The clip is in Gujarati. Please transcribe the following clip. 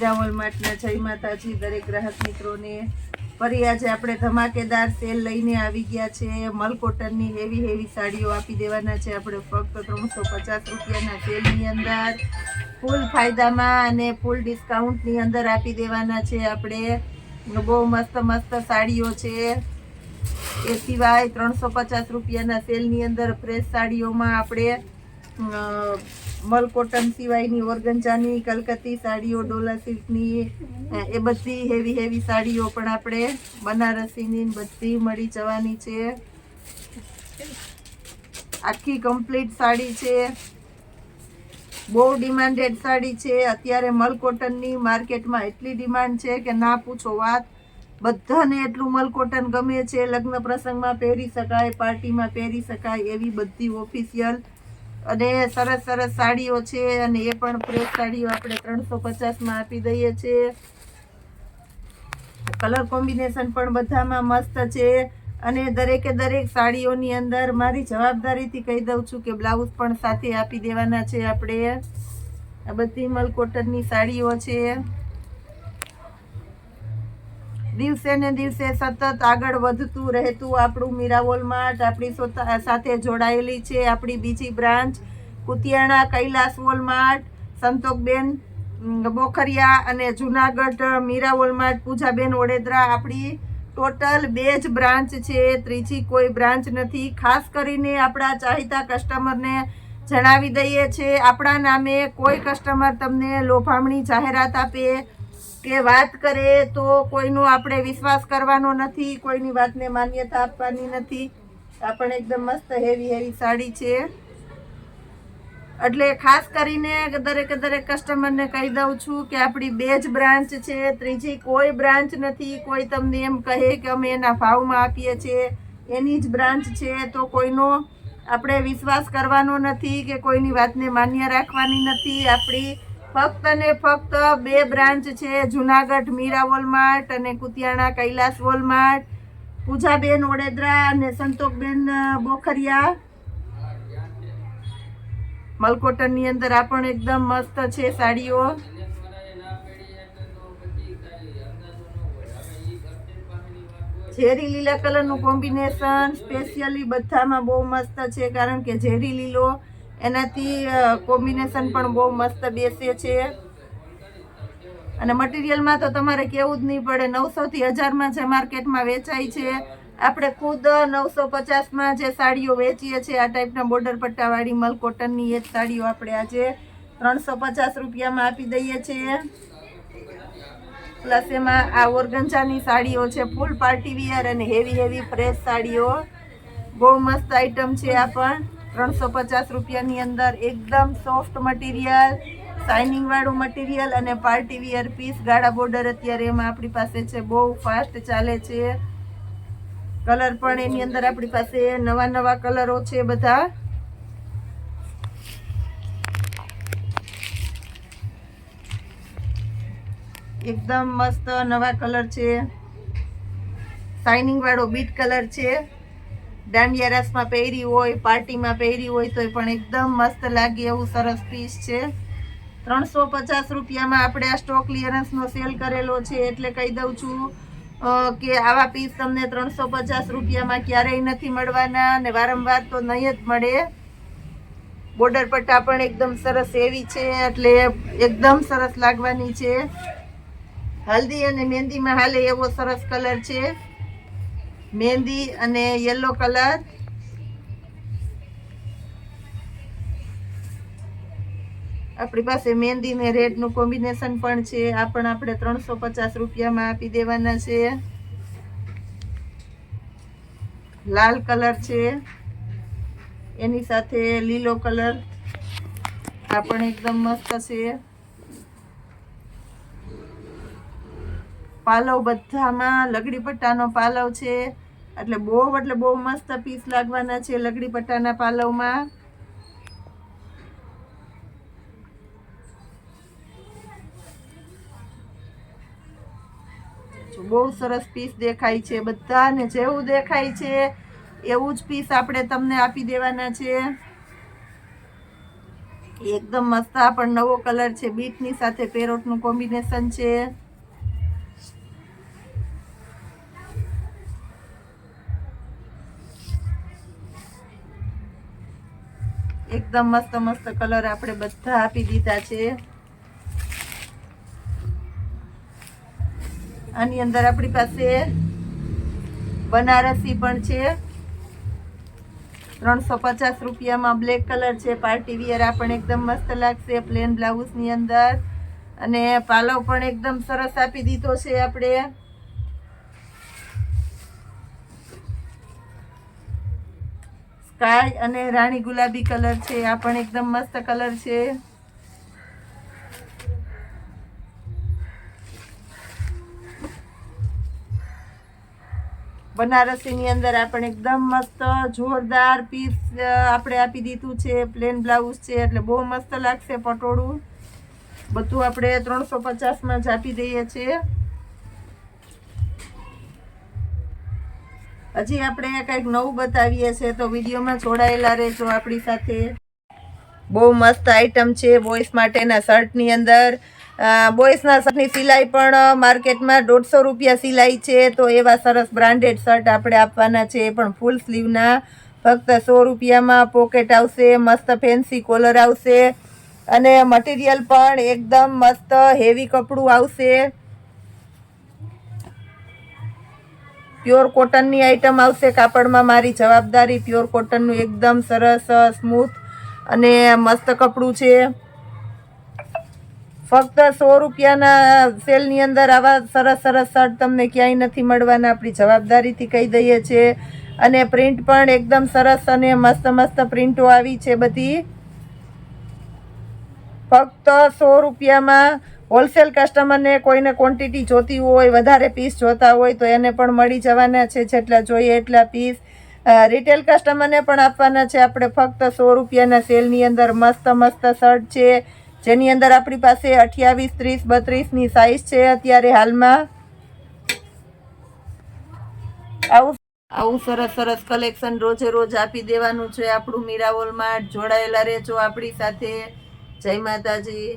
મીરામોલ માર્ટના જય માતાજી દરેક ગ્રાહક મિત્રોને। ફરી આજે આપણે ધમાકેદાર સેલ લઈને આવી ગયા છે। મલ કોટનની હેવી સાડીઓ આપી દેવાના છે આપણે ફક્ત 350 રૂપિયાના સેલની અંદર, ફૂલ ફાયદામાં અને ફૂલ ડિસ્કાઉન્ટની અંદર આપી દેવાના છે આપણે। બહુ મસ્ત સાડીઓ છે। એ સિવાય 350 રૂપિયાના સેલની અંદર ફ્રેશ સાડીઓમાં આપણે મલ કોટન સિવાયની ઓર્ગન્જાની કલકત્તી સાડીઓ, ડોલા સિલ્કની એ બધી હેવી સાડીઓ પણ આપણે બનારસીની બધી મળી જવાની છે। આખી કમ્પ્લીટ સાડી છે, બહુ ડિમાન્ડેડ સાડી છે। અત્યારે મલ કોટનની માર્કેટમાં એટલી ડિમાન્ડ છે કે ના પૂછો વાત। બધાને એટલું મલ કોટન ગમે છે। લગ્ન પ્રસંગમાં પહેરી શકાય, પાર્ટીમાં પહેરી શકાય એવી બધી ઓફિશિયલ અને સરસ સાડીઓ છે। અને એ પણ ફ્રેશ સાડીઓ આપણે 350માં આપી દઈએ છીએ। કલર કોમ્બિનેશન પણ બધામાં મસ્ત છે। અને દરેકે દરેક સાડીઓની અંદર મારી જવાબદારીથી કહી દઉં છું કે બ્લાઉઝ પણ સાથે આપી દેવાના છે આપણે। આ બધી મલ કોટનની સાડીઓ છે। દિવસે ને દિવસે સતત આગળ વધતું રહેતું આપણું મીરામોલ માર્ટ આપણી સાથે જોડાયેલી છે આપણી બીજી બ્રાન્ચ કુતિયાણા કૈલાસ વોલમાર્ટ, સંતોકબેન બોખરિયા અને જુનાગઢ મીરામોલ માર્ટ પૂજાબેન વડોદરા। આપણી ટોટલ 2 જ બ્રાન્ચ છે, ત્રીજી કોઈ બ્રાન્ચ નથી। ખાસ કરીને આપણા ચાહીતા કસ્ટમરને જણાવી દઈએ છીએ, આપણા નામે કોઈ કસ્ટમર તમને લોભામણી જાહેરાત આપે કે વાત કરે તો કોઈનો આપણે વિશ્વાસ કરવાનો નથી, કોઈની વાતને માન્યતા આપવાની નથી। આ પણ એકદમ મસ્ત હેવી સાડી છે। એટલે ખાસ કરીને દરેક કસ્ટમરને કહી દઉં છું કે આપણી 2 જ બ્રાન્ચ છે, ત્રીજી કોઈ બ્રાન્ચ નથી। કોઈ તમને એમ કહે કે અમે એના ભાવમાં આપીએ છીએ, એની જ બ્રાન્ચ છે તો કોઈનો આપણે વિશ્વાસ કરવાનો નથી કે કોઈની વાતને માન્ય રાખવાની નથી। આપણી ફક્ત ને ફક્ત 2 બ્રાન્ચ છે, જુનાગઢ મીરામોલ માર્ટ અને કુતિયાણા કૈલાસ વોલમાર્ટ, પૂજાબેન વડોદરા અને સંતોકબેન બોખરિયા। મલકોટનની અંદર આ પણ એકદમ મસ્ત છે સાડીઓ। ઝેરી લીલા કલરનું કોમ્બિનેશન સ્પેશિયલી બધામાં બહુ મસ્ત છે, કારણ કે ઝેરી લીલો એનાથી કોમ્બિનેશન પણ બહુ મસ્ત બેસે છે। અને મટીરિયલમાં તો તમારે કેવું જ નહીં પડે, 900 થી 1000માં જે માર્કેટમાં વેચાય છે, આપણે ખુદ 950માં જે સાડીઓ વેચીએ છીએ આ ટાઈપના બોર્ડર પટ્ટાવાળી મલ કોટનની એ જ સાડીઓ આપણે આજે 350 રૂપિયામાં આપી દઈએ છીએ। પ્લસ એમાં આ ઓર્ગન્જાની સાડીઓ છે, ફૂલ પાર્ટી વિયર અને હેવી ફ્રેશ સાડીઓ। બહુ મસ્ત આઈટમ છે આ પણ 350 રૂપિયાની અંદર। એકદમ સોફ્ટ મટીરિયલ, શાઇનિંગ વાળું મટીરિયલ અને પાર્ટી વિયર પીસ, ગાળા બોર્ડર અત્યારે એમાં આપણી પાસે છે, બહુ ફાસ્ટ ચાલે છે। કલર પણ એની અંદર આપણી પાસે નવા કલરો છે બધા। એકદમ મસ્ત નવા કલર છે, શાઇનિંગ વાળો બીટ કલર છે। દાંડિયા રાસમાં પહેરી હોય, પાર્ટીમાં પહેરી હોય તો પણ એકદમ મસ્ત લાગે એવું સરસ પીસ છે। 350 રૂપિયામાં આપણે આ સ્ટોક ક્લિયરન્સનો સેલ કરેલો છે, એટલે કહી દઉં છું કે આવા પીસ તમને 350 રૂપિયામાં ક્યારેય નથી મળવાના અને વારંવાર તો નહીં જ મળે। બોર્ડર પટ્ટા પણ એકદમ સરસ એવી છે, એટલે એકદમ સરસ લાગવાની છે। હલ્દી અને મહેંદીમાં હાલે એવો સરસ કલર છે, મહેંદી અને યલો કલર। આપણી પાસે મહેંદી ને રેડનું કોમ્બિનેશન પણ છે, આ પણ આપણે 350 રૂપિયામાં આપી દેવાના છે। લાલ કલર છે, એની સાથે લીલો કલર, આ પણ એકદમ મસ્ત છે। પાલવ બધામાં લગડી પટ્ટાનો પાલવ છે, એટલે બહુ મસ્ત પીસ લાગવાના છે લગડી પટ્ટાના પાલવમાં। બહુ સરસ પીસ દેખાય છે, બધાને જેવું દેખાય છે એવું જ પીસ આપણે તમને આપી દેવાના છે। એકદમ મસ્ત આ પણ નવો કલર છે, બીટની સાથે પેરોટનું કોમ્બિનેશન છે. એકદમ મસ્ત મસ્ત કલર આપણે બધા આપી દીધા છે. આની અંદર આપણી પાસે બનારસી પણ છે, 350 રૂપિયામાં બ્લેક કલર છે. પાર્ટી વિયર આ પણ એકદમ મસ્ત લાગશે પ્લેન બ્લાઉઝની અંદર. અને પાલવ પણ એકદમ સરસ આપી દીધો છે આપણે. સ્કાય અને રાણી ગુલાબી કલર છે, આ પણ એકદમ મસ્ત કલર છે. બનારસીની અંદર આપણે એકદમ મસ્ત જોરદાર પીસ આપણે આપી દીધું છે. પ્લેન બ્લાઉઝ છે એટલે બહુ મસ્ત લાગશે પટોળું. બધું આપણે 350માં જ આપી દઈએ છીએ. હજી આપણે કંઈક નવું બતાવીએ છીએ, તો વિડીયોમાં જોડાયેલા રહેજો આપણી સાથે. બહુ મસ્ત આઈટમ છે બોಯ್સ માટેના શર્ટની અંદર. બોಯ್સના શર્ટની સિલાઈ પણ માર્કેટમાં 150 રૂપિયા સિલાઈ છે. તો એવા સરસ બ્રાન્ડેડ શર્ટ આપણે આપવાના છે, એ પણ ફૂલ સ્લીવના. ફક્ત 100 રૂપિયામાં. પોકેટ આવશે, મસ્ત ફેન્સી કોલર આવશે અને મટીરિયલ પણ એકદમ મસ્ત હેવી કપડું આવશે. પ્યોર કોટનની આઈટમ આવશે. કાપડમાં મારી જવાબદારી. પ્યોર કોટનનું એકદમ સરસ સ્મૂથ અને મસ્ત કપડું છે. ફક્ત 100 રૂપિયાના સેલની અંદર આવા સરસ સરસ શર્ટ તમને ક્યાંય નથી મળવાના. આપણી જવાબદારીથી કહી દઈએ છીએ. અને પ્રિન્ટ પણ એકદમ સરસ અને મસ્ત મસ્ત પ્રિન્ટો આવી છે બધી. ફક્ત 100 રૂપિયામાં. હોલસેલ કસ્ટમરને કોઈને ક્વોન્ટિટી જોતી હોય, વધારે પીસ જોતા હોય તો એને પણ મળી જવાના છે, જેટલા જોઈએ એટલા પીસ. રિટેલ કસ્ટમરને પણ આપવાના છે આપણે. ફક્ત 100 રૂપિયાના સેલની અંદર મસ્ત મસ્ત શર્ટ છે, જેની અંદર આપણી પાસે 28, 30, 32ની સાઈઝ છે અત્યારે હાલમાં. આવું સરસ સરસ કલેક્શન રોજે રોજ આપી દેવાનું છે આપણું મીરાવોલ માર્ટ. જોડાયેલા રહેજો આપણી સાથે. જય માતાજી.